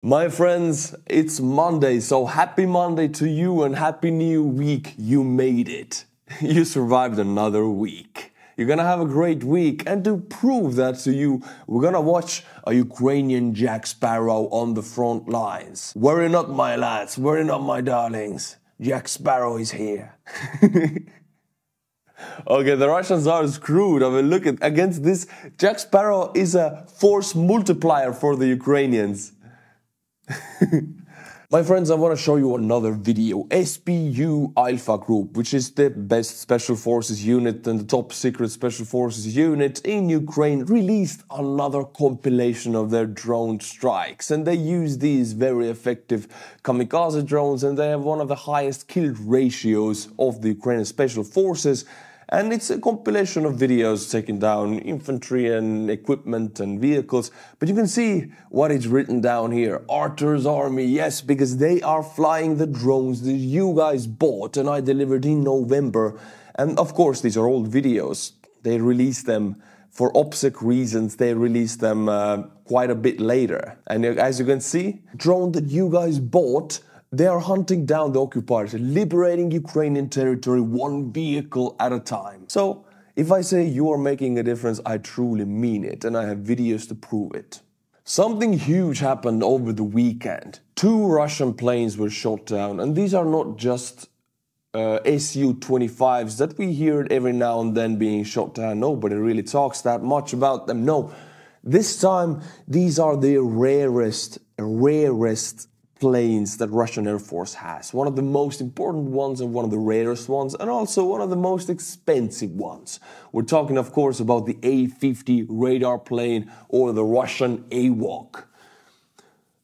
My friends, it's Monday, so happy Monday to you and happy new week. You made it. You survived another week. You're gonna have a great week, and to prove that to you, we're gonna watch a Ukrainian Jack Sparrow on the front lines. Worry not, my lads, worry not, my darlings. Jack Sparrow is here. Okay, the Russians are screwed. I mean, look at against this. Jack Sparrow is a force multiplier for the Ukrainians. My friends, I want to show you another video. SBU Alpha Group, which is the best special forces unit and the top secret special forces unit in Ukraine, released another compilation of their drone strikes. And they use these very effective kamikaze drones, and they have one of the highest kill ratios of the Ukrainian special forces. And it's a compilation of videos taking down infantry and equipment and vehicles. But you can see what is written down here. Artur's army, yes, because they are flying the drones that you guys bought and I delivered in November. And of course, these are old videos. They released them for OPSEC reasons. They released them quite a bit later. And as you can see, drone that you guys bought, they are hunting down the occupiers, liberating Ukrainian territory one vehicle at a time. So, if I say you are making a difference, I truly mean it, and I have videos to prove it. Something huge happened over the weekend. 2 Russian planes were shot down, and these are not just Su-25s that we hear every now and then being shot down. Nobody really talks that much about them. No, this time these are the rarest planes that Russian Air Force has. One of the most important ones and one of the rarest ones, and also one of the most expensive ones. We're talking, of course, about the A-50 radar plane or the Russian AWAC.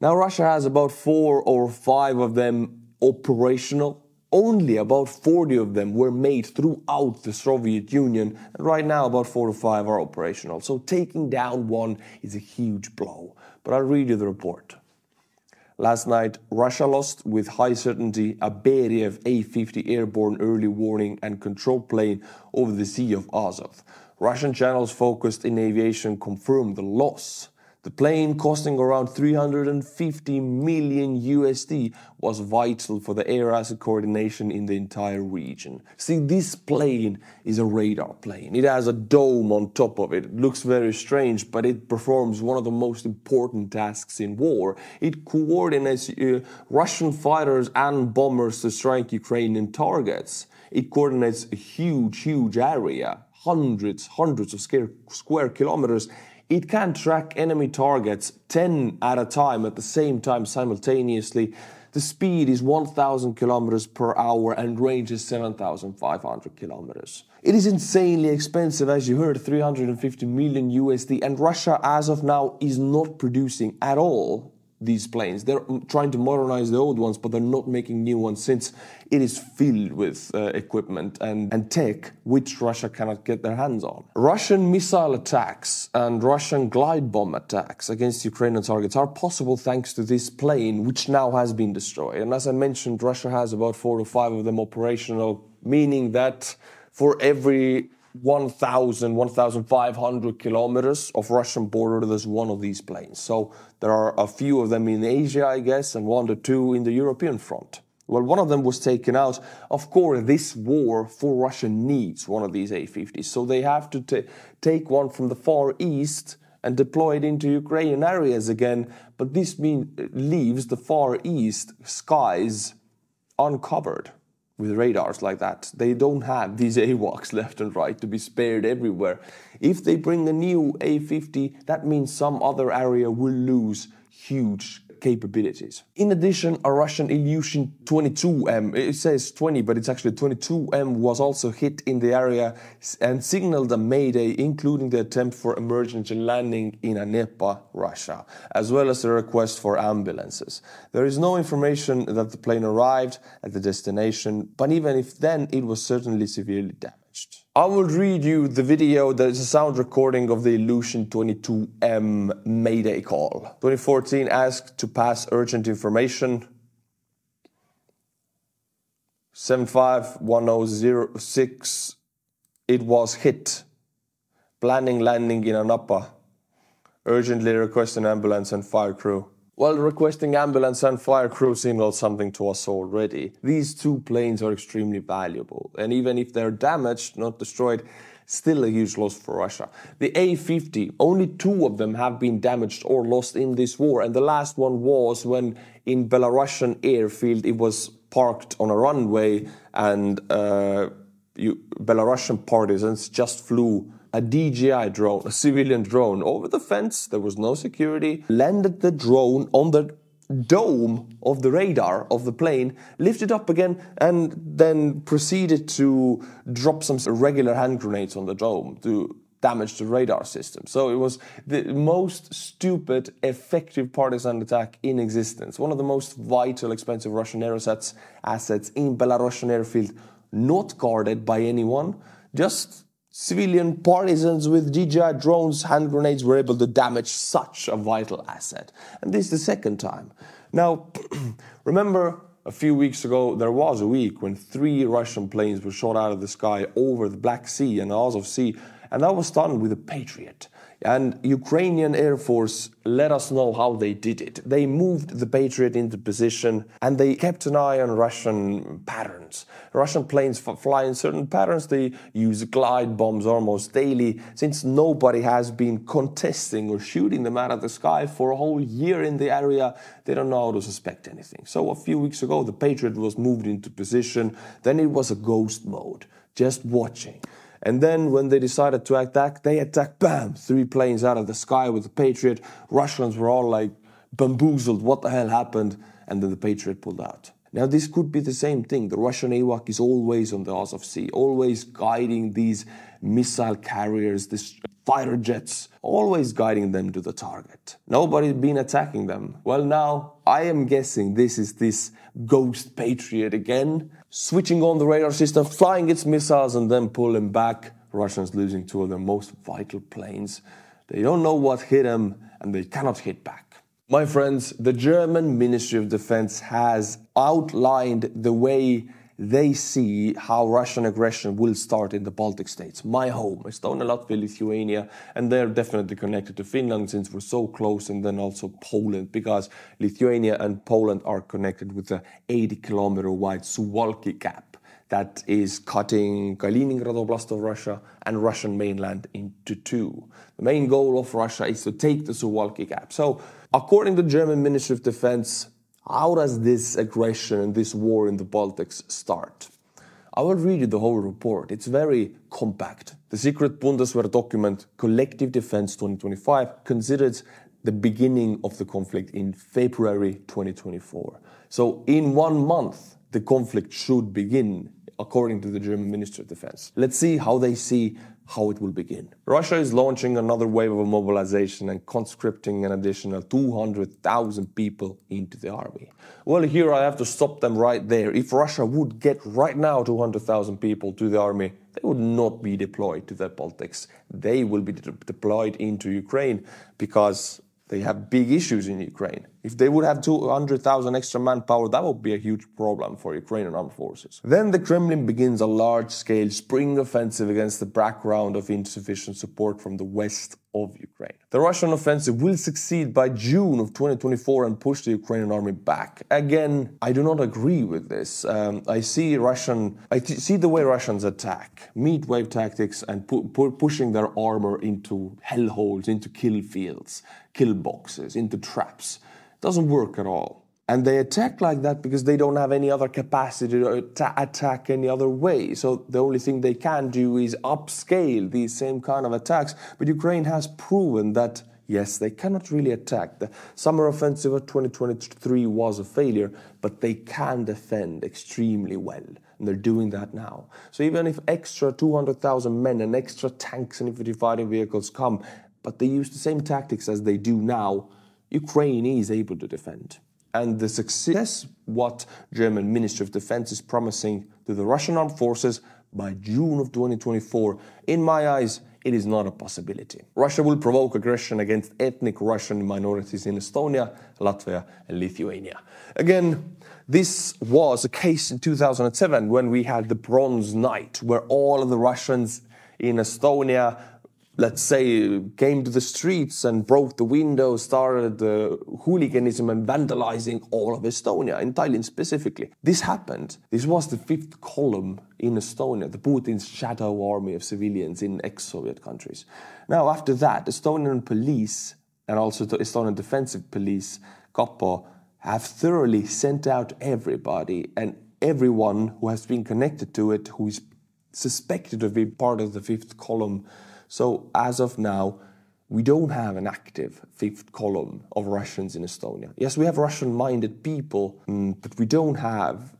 Now, Russia has about 4 or 5 of them operational. Only about 40 of them were made throughout the Soviet Union, and right now about 4 to 5 are operational. So taking down one is a huge blow. But I'll read you the report. Last night, Russia lost with high certainty a Beriev A-50 airborne early warning and control plane over the Sea of Azov. Russian channels focused in aviation confirmed the loss. The plane, costing around 350 million USD, was vital for the air asset coordination in the entire region. See, this plane is a radar plane. It has a dome on top of it. It looks very strange, but it performs one of the most important tasks in war. It coordinates Russian fighters and bombers to strike Ukrainian targets. It coordinates a huge area, hundreds of square kilometers. It can track enemy targets 10 at a time at the same time simultaneously. The speed is 1,000 kilometers per hour and range is 7,500 kilometers. It is insanely expensive, as you heard, 350 million USD, and Russia as of now is not producing at all these planes. They're trying to modernize the old ones, but they're not making new ones since it is filled with equipment and tech which Russia cannot get their hands on. Russian missile attacks and Russian glide bomb attacks against Ukrainian targets are possible thanks to this plane, which now has been destroyed. And as I mentioned, Russia has about 4 to 5 of them operational, meaning that for every 1,500 kilometers of Russian border, there's one of these planes. So there are a few of them in Asia, I guess, and 1 to 2 in the European front. Well, one of them was taken out. Of course, this war for Russia needs one of these A-50s. So they have to take one from the Far East and deploy it into Ukrainian areas again. But this leaves the Far East skies uncovered with radars like that. They don't have these AWACS left and right to be spared everywhere. If they bring a new A-50, that means some other area will lose huge capabilities. In addition, a Russian Ilyushin 22M, it says 20, but it's actually 22M, was also hit in the area and signaled a mayday, including the attempt for emergency landing in Anepa, Russia, as well as a request for ambulances. There is no information that the plane arrived at the destination, but even if then, it was certainly severely damaged. I will read you the video. There is a sound recording of the Ilyushin 22M Mayday call. 2014 asked to pass urgent information. 751006. It was hit. Planning landing in Anapa. Urgently request an ambulance and fire crew. Well, requesting ambulance and fire crew signaled something to us already. These 2 planes are extremely valuable, and even if they're damaged, not destroyed, still a huge loss for Russia. The A-50, only 2 of them have been damaged or lost in this war, and the last one was when in Belarusian airfield it was parked on a runway and Belarusian partisans just flew a DJI drone, a civilian drone, over the fence. There was no security. Landed the drone on the dome of the radar of the plane, lifted up again, and then proceeded to drop some regular hand grenades on the dome to damage the radar system. So it was the most stupid, effective partisan attack in existence. One of the most vital, expensive Russian assets in Belarusian airfield, not guarded by anyone, just civilian partisans with DJI drones, hand grenades were able to damage such a vital asset. And this is the second time. Now, remember a few weeks ago, there was a week when 3 Russian planes were shot out of the sky over the Black Sea and the Azov Sea, and that was done with a Patriot. And Ukrainian Air Force let us know how they did it. They moved the Patriot into position and they kept an eye on Russian patterns. Russian planes fly in certain patterns. They use glide bombs almost daily. Since nobody has been contesting or shooting them out of the sky for a whole year in the area, they don't know how to suspect anything. So a few weeks ago, the Patriot was moved into position. Then it was a ghost mode, just watching. And then when they decided to attack, they attacked, bam, 3 planes out of the sky with the Patriot. Russians were all like bamboozled, what the hell happened? And then the Patriot pulled out. Now this could be the same thing. The Russian AWAC is always on the Azov Sea, always guiding these missile carriers, these fighter jets, always guiding them to the target. Nobody's been attacking them. Well, now I am guessing this is this ghost Patriot again, switching on the radar system, flying its missiles and then pulling back. Russians losing 2 of their most vital planes. They don't know what hit them and they cannot hit back. My friends, the German Ministry of Defense has outlined the way they see how Russian aggression will start in the Baltic states. My home, Estonia, Latvia, Lithuania, and they're definitely connected to Finland since we're so close, and then also Poland, because Lithuania and Poland are connected with the 80-kilometer wide Suwalki Gap that is cutting Kaliningrad Oblast of Russia and Russian mainland into 2. The main goal of Russia is to take the Suwalki Gap. So, according to the German Ministry of Defense, how does this aggression and this war in the Baltics start? I will read you the whole report. It's very compact. The secret Bundeswehr document, Collective Defense 2025, considers the beginning of the conflict in February 2024. So in 1 month, the conflict should begin, according to the German Ministry of Defense. Let's see how they see how it will begin. Russia is launching another wave of mobilization and conscripting an additional 200,000 people into the army. Well, here I have to stop them right there. If Russia would get right now 200,000 people to the army, they would not be deployed to the Baltics. They will be deployed into Ukraine because they have big issues in Ukraine. If they would have 200,000 extra manpower, that would be a huge problem for Ukrainian armed forces. Then the Kremlin begins a large-scale spring offensive against the background of insufficient support from the west of Ukraine. The Russian offensive will succeed by June of 2024 and push the Ukrainian army back. Again, I do not agree with this. I see the way Russians attack, meat wave tactics and pushing their armor into hellholes, into kill fields, kill boxes, into traps. Doesn't work at all. And they attack like that because they don't have any other capacity to attack any other way. So the only thing they can do is upscale these same kind of attacks. But Ukraine has proven that, yes, they cannot really attack. The summer offensive of 2023 was a failure, but they can defend extremely well. And they're doing that now. So even if extra 200,000 men and extra tanks and infantry fighting vehicles come, but they use the same tactics as they do now, Ukraine is able to defend. And the success, what German Ministry of Defense is promising to the Russian armed forces by June of 2024, in my eyes, it is not a possibility. Russia will provoke aggression against ethnic Russian minorities in Estonia, Latvia, and Lithuania. Again, this was a case in 2007 when we had the Bronze Night, where all of the Russians in Estonia let's say, came to the streets and broke the windows, started hooliganism and vandalizing all of Estonia, in Tallinn specifically. This happened. This was the fifth column in Estonia, the Putin's shadow army of civilians in ex-Soviet countries. Now, after that, Estonian police and also the Estonian Defensive Police, Kapo, have thoroughly sent out everybody and everyone who has been connected to it, who is suspected of being part of the fifth column. So as of now, we don't have an active fifth column of Russians in Estonia. Yes, we have Russian-minded people, but we don't have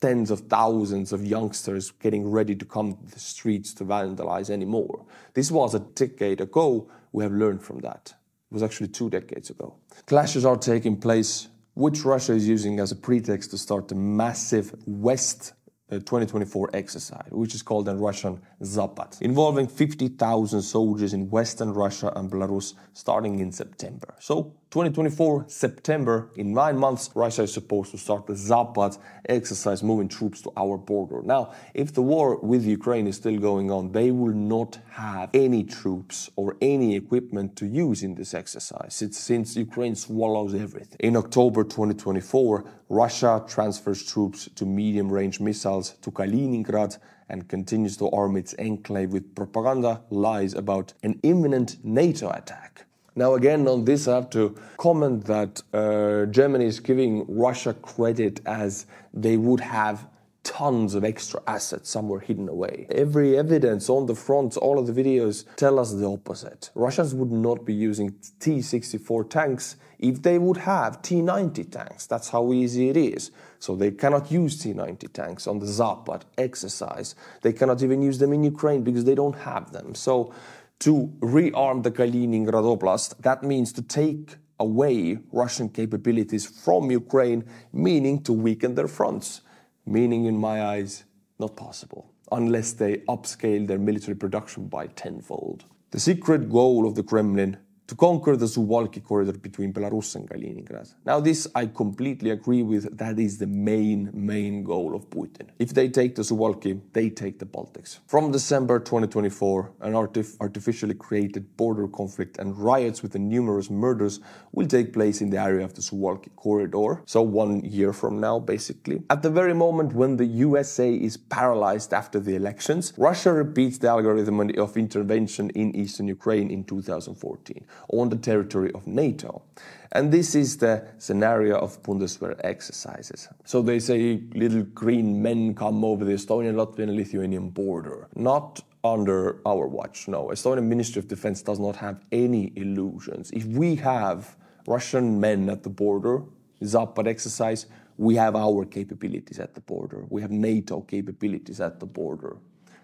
tens of thousands of youngsters getting ready to come to the streets to vandalize anymore. This was a decade ago. We have learned from that. It was actually 2 decades ago. Clashes are taking place, which Russia is using as a pretext to start a massive West 2024 exercise, which is called in Russian Zapad, involving 50,000 soldiers in Western Russia and Belarus starting in September. So 2024, September, in 9 months, Russia is supposed to start the Zapad exercise, moving troops to our border. Now, if the war with Ukraine is still going on, they will not have any troops or any equipment to use in this exercise, since Ukraine swallows everything. In October 2024, Russia transfers troops to medium-range missiles to Kaliningrad and continues to arm its enclave with propaganda lies about an imminent NATO attack. Now again, on this I have to comment that Germany is giving Russia credit as they would have tons of extra assets somewhere hidden away. Every evidence on the front, all of the videos tell us the opposite. Russians would not be using T-64 tanks if they would have T-90 tanks. That's how easy it is. So they cannot use T-90 tanks on the Zapad exercise. They cannot even use them in Ukraine because they don't have them. So to rearm the Kaliningrad Oblast, that means to take away Russian capabilities from Ukraine, meaning to weaken their fronts. Meaning, in my eyes, not possible, unless they upscale their military production by tenfold. The secret goal of the Kremlin, to conquer the Suwalki corridor between Belarus and Kaliningrad. Now this I completely agree with, that is the main goal of Putin. If they take the Suwalki, they take the Baltics. From December 2024, an artificially created border conflict and riots with the numerous murders will take place in the area of the Suwalki corridor, so 1 year from now basically. At the very moment when the USA is paralyzed after the elections, Russia repeats the algorithm of intervention in eastern Ukraine in 2014. On the territory of NATO. And this is the scenario of Bundeswehr exercises. So they say little green men come over the Estonian, Latvian and Lithuanian border. Not under our watch, no. Estonian Ministry of Defense does not have any illusions. If we have Russian men at the border, Zapad exercise, we have our capabilities at the border. We have NATO capabilities at the border.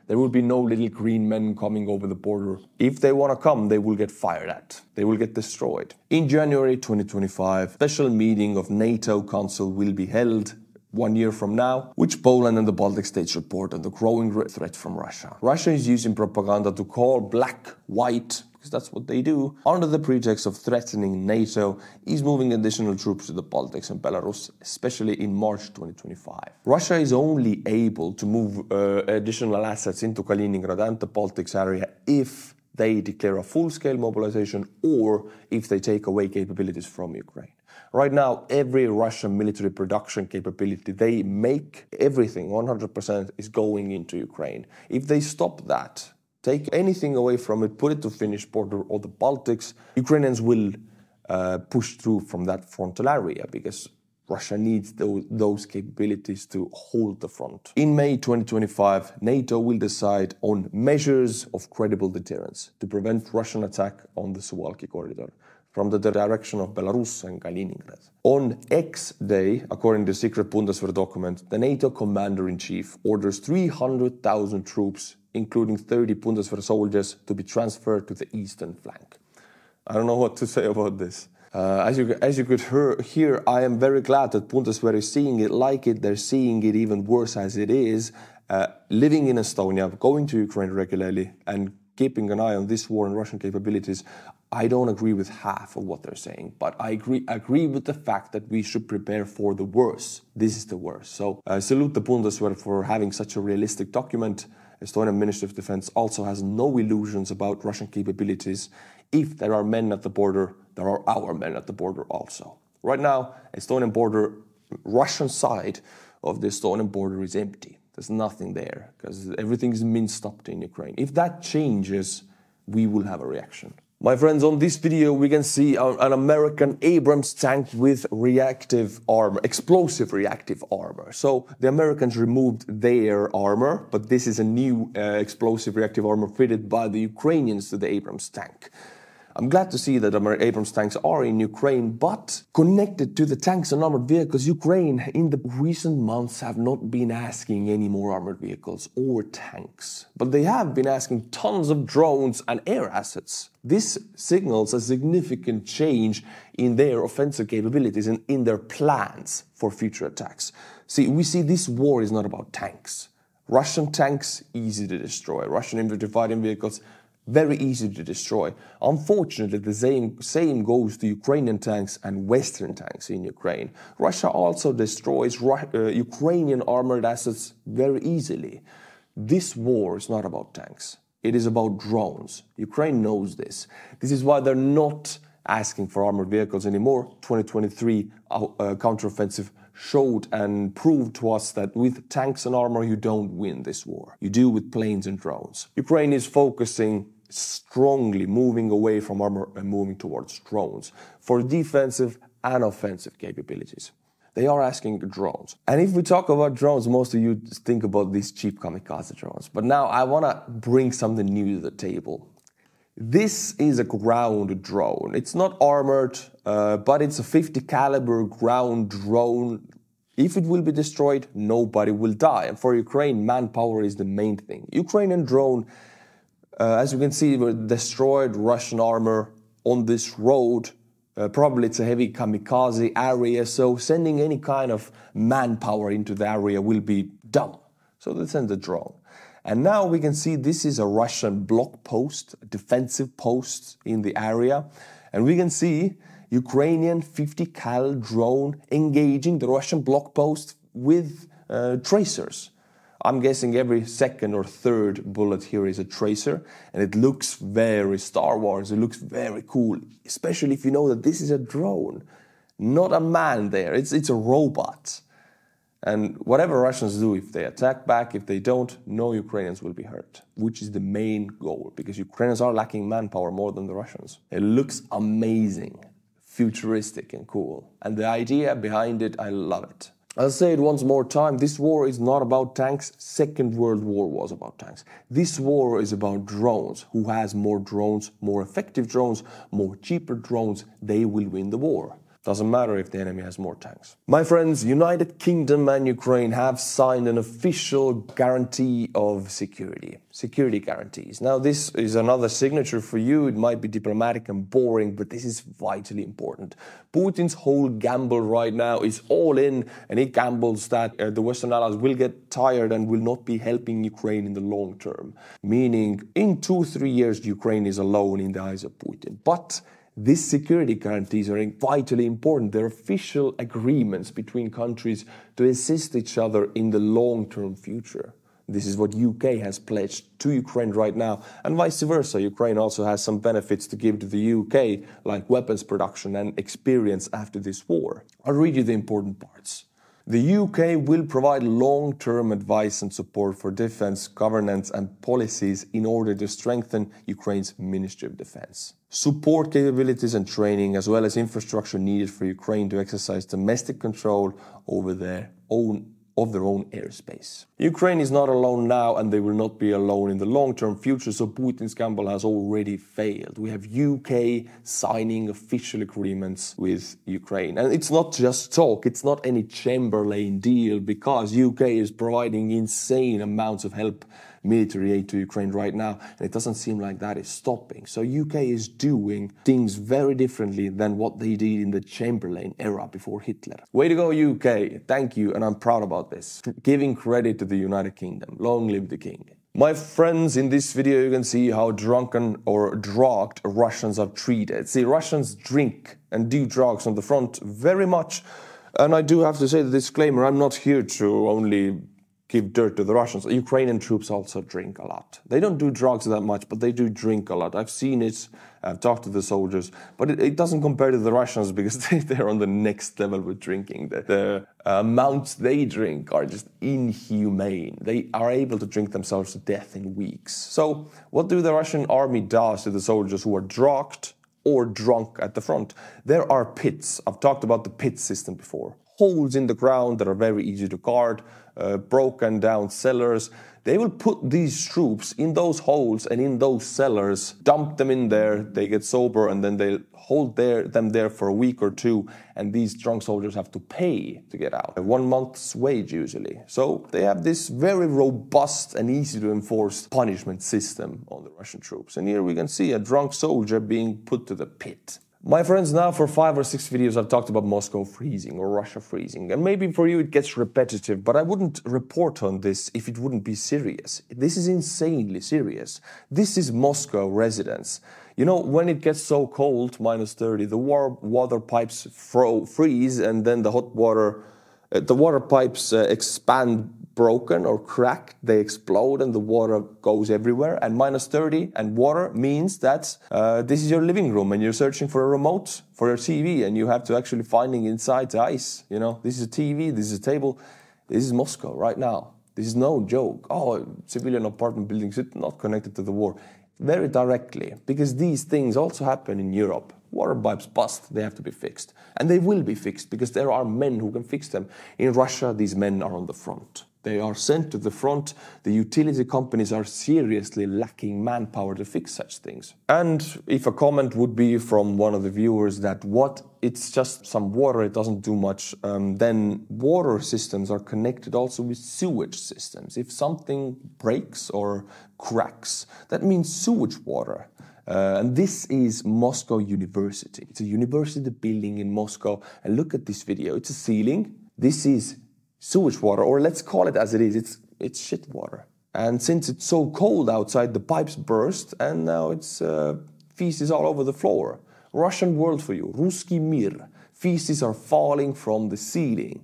There will be no little green men coming over the border. If they want to come, they will get fired at. They will get destroyed. In January 2025, a special meeting of NATO Council will be held 1 year from now, which Poland and the Baltic states report on the growing threat from Russia. Russia is using propaganda to call black, white, because that's what they do, under the pretext of threatening NATO, is moving additional troops to the Baltics and Belarus, especially in March 2025. Russia is only able to move additional assets into Kaliningrad and the Baltics area if they declare a full-scale mobilization or if they take away capabilities from Ukraine. Right now, every Russian military production capability they make, everything, 100% is going into Ukraine. If they stop that, take anything away from it, put it to Finnish border or the Baltics, Ukrainians will push through from that frontal area because Russia needs those capabilities to hold the front. In May 2025, NATO will decide on measures of credible deterrence to prevent Russian attack on the Suwalki corridor from the direction of Belarus and Kaliningrad. On X Day, according to the secret Bundeswehr document, the NATO commander-in-chief orders 300,000 troops, including 30 Bundeswehr soldiers, to be transferred to the eastern flank. I don't know what to say about this. As you could hear, I am very glad that Bundeswehr is seeing it like it. They're seeing it even worse as it is. Living in Estonia, going to Ukraine regularly, and keeping an eye on this war and Russian capabilities, I don't agree with half of what they're saying, but I agree with the fact that we should prepare for the worst. This is the worst. So salute the Bundeswehr for having such a realistic document Estonian Ministry of Defense also has no illusions about Russian capabilities. If there are men at the border, there are our men at the border also. Right now, Estonian border, Russian side of the Estonian border is empty. There's nothing there because everything is minced up in Ukraine. If that changes, we will have a reaction. My friends, on this video we can see an American Abrams tank with reactive armor, explosive reactive armor. So the Americans removed their armor, but this is a new explosive reactive armor fitted by the Ukrainians to the Abrams tank. I'm glad to see that Abrams tanks are in Ukraine, but connected to the tanks and armored vehicles, Ukraine in the recent months have not been asking any more armored vehicles or tanks. But they have been asking tons of drones and air assets. This signals a significant change in their offensive capabilities and in their plans for future attacks. See, we see this war is not about tanks. Russian tanks, easy to destroy. Russian infantry fighting vehicles, very easy to destroy. Unfortunately, the same goes to Ukrainian tanks and Western tanks in Ukraine. Russia also destroys Ukrainian armored assets very easily. This war is not about tanks. It is about drones. Ukraine knows this. This is why they're not asking for armored vehicles anymore. 2023 counteroffensive showed and proved to us that with tanks and armor you don't win this war. You do with planes and drones. Ukraine is focusing strongly, moving away from armor and moving towards drones for defensive and offensive capabilities. They are asking drones. And if we talk about drones, most of you think about these cheap kamikaze drones. But now I want to bring something new to the table. This is a ground drone. It's not armored, but it's a 50 caliber ground drone. If it will be destroyed, nobody will die. And for Ukraine, manpower is the main thing. Ukrainian drone, as you can see, destroyed Russian armor on this road. Probably it's a heavy kamikaze area, so sending any kind of manpower into the area will be dumb. So they send a drone. And now we can see this is a Russian block post, a defensive post in the area. And we can see Ukrainian 50 cal drone engaging the Russian block post with tracers. I'm guessing every second or third bullet here is a tracer. And it looks very Star Wars. It looks very cool, especially if you know that this is a drone, not a man there. It's a robot. And whatever Russians do, if they attack back, if they don't, no Ukrainians will be hurt, which is the main goal, because Ukrainians are lacking manpower more than the Russians. It looks amazing, futuristic and cool. And the idea behind it, I love it. I'll say it once more time, this war is not about tanks. Second World War was about tanks. This war is about drones. Who has more drones, more effective drones, more cheaper drones, they will win the war. Doesn't matter if the enemy has more tanks. My friends, United Kingdom and Ukraine have signed an official guarantee of security. Security guarantees. Now this is another signature for you. It might be diplomatic and boring, but this is vitally important. Putin's whole gamble right now is all in, and he gambles that the Western allies will get tired and will not be helping Ukraine in the long term. Meaning in 2-3 years, Ukraine is alone in the eyes of Putin. But these security guarantees are vitally important. They're official agreements between countries to assist each other in the long-term future. This is what UK has pledged to Ukraine right now, and vice versa. Ukraine also has some benefits to give to the UK, like weapons production and experience after this war. I'll read you the important parts. The UK will provide long-term advice and support for defense, governance and policies in order to strengthen Ukraine's Ministry of Defense. Support capabilities and training, as well as infrastructure needed for Ukraine to exercise domestic control over their own airspace. Ukraine is not alone now, and they will not be alone in the long-term future, so Putin's gamble has already failed. We have UK signing official agreements with Ukraine. And it's not just talk, it's not any Chamberlain deal, because UK is providing insane amounts of help, military aid to Ukraine right now, and it doesn't seem like that is stopping. So UK is doing things very differently than what they did in the Chamberlain era before Hitler. Way to go, UK. Thank you, and I'm proud about this. Giving credit to the United Kingdom. Long live the king. My friends, in this video you can see how drunken or drugged Russians are treated. See, Russians drink and do drugs on the front very much. And I do have to say the disclaimer, I'm not here to only give dirt to the Russians. Ukrainian troops also drink a lot. They don't do drugs that much, but they do drink a lot. I've seen it, I've talked to the soldiers, but it doesn't compare to the Russians because they're on the next level with drinking. The amounts they drink are just inhumane. They are able to drink themselves to death in weeks. So what do the Russian army do to the soldiers who are drugged or drunk at the front? There are pits. I've talked about the pit system before. Holes in the ground that are very easy to guard, broken down cellars. They will put these troops in those holes and in those cellars, dump them in there, they get sober, and then they hold them there for a week or two, and these drunk soldiers have to pay to get out. 1 month's wage usually. So they have this very robust and easy to enforce punishment system on the Russian troops. And here we can see a drunk soldier being put to the pit. My friends, now for 5 or 6 videos I've talked about Moscow freezing or Russia freezing. And maybe for you it gets repetitive, but I wouldn't report on this if it wouldn't be serious. This is insanely serious. This is Moscow residents. You know, when it gets so cold, -30, the water pipes freeze, and then the water pipes expand broken or cracked, they explode and the water goes everywhere. And -30 and water means that this is your living room and you're searching for a remote for your TV and you have to actually finding inside the ice. You know, this is a TV, this is a table, this is Moscow right now. This is no joke. Oh, civilian apartment buildings, it's not connected to the war. Very directly, because these things also happen in Europe. Water pipes bust, they have to be fixed. And they will be fixed because there are men who can fix them. In Russia, these men are on the front. They are sent to the front. The utility companies are seriously lacking manpower to fix such things. And if a comment would be from one of the viewers that it's just some water, it doesn't do much, then water systems are connected also with sewage systems. If something breaks or cracks, that means sewage water. And this is Moscow University. It's a university building in Moscow. And look at this video. It's a ceiling. This is sewage water, or let's call it as it is. It's shit water. And since it's so cold outside, the pipes burst, and now it's feces all over the floor. Russian word for you, Ruski mir. Feces are falling from the ceiling.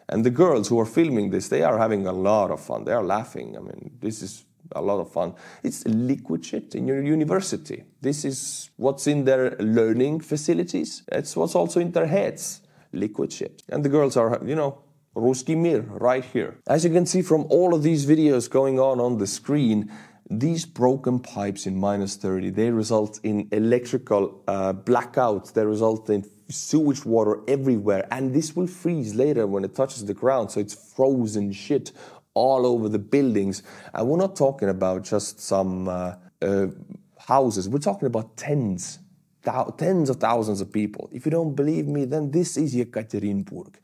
And the girls who are filming this, they are having a lot of fun. They are laughing. I mean, this is a lot of fun. It's liquid shit in your university. This is what's in their learning facilities. It's what's also in their heads. Liquid shit. And the girls are, you know, Ruski mir, right here. As you can see from all of these videos going on the screen, these broken pipes in -30, they result in electrical blackouts. They result in sewage water everywhere. And this will freeze later when it touches the ground. So it's frozen shit all over the buildings. And we're not talking about just some houses. We're talking about tens of thousands of people. If you don't believe me, then this is Yekaterinburg.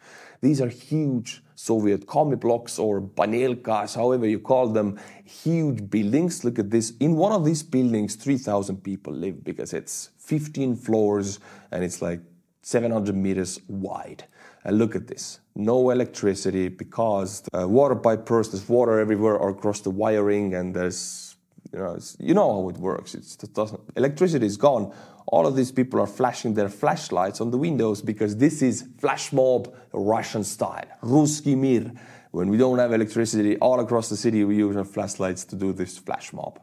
These are huge Soviet commie blocks or banelkas, however you call them, huge buildings. Look at this. In one of these buildings, 3,000 people live because it's 15 floors and it's like 700 meters wide. And look at this. No electricity because the water pipe burst. There's water everywhere or across the wiring, and there's, you know how it works. Electricity is gone. All of these people are flashing their flashlights on the windows because this is flash mob Russian style. Ruski mir. When we don't have electricity all across the city, we use our flashlights to do this flash mob.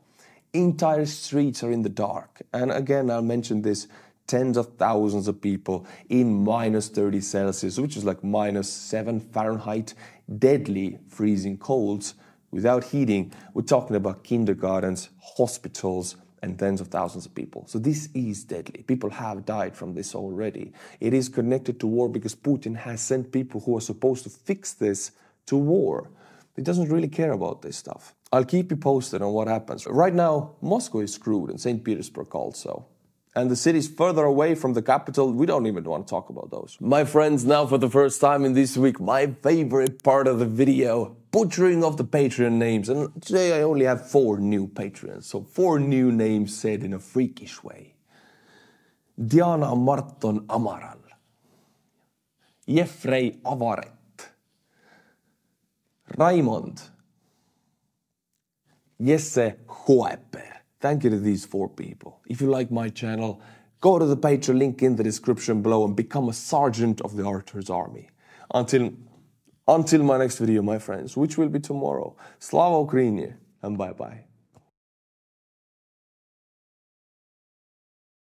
Entire streets are in the dark. And again, I'll mention this. Tens of thousands of people in -30 Celsius, which is like -7 Fahrenheit, deadly freezing colds without heating. We're talking about kindergartens, hospitals, and tens of thousands of people. So this is deadly. People have died from this already. It is connected to war because Putin has sent people who are supposed to fix this to war. He doesn't really care about this stuff. I'll keep you posted on what happens. Right now, Moscow is screwed and St. Petersburg also. And the cities further away from the capital, we don't even want to talk about those. My friends, now for the first time in this week, my favorite part of the video, butchering of the Patreon names. And today I only have 4 new Patreons, so 4 new names said in a freakish way. Diana Marton Amaral. Jeffrey Avaret. Raimond. Jesse Hoeper. Thank you to these 4 people. If you like my channel, go to the Patreon link in the description below and become a sergeant of the Artur's army. Until Until my next video, my friends, which will be tomorrow. Slava Ukraini, and bye-bye.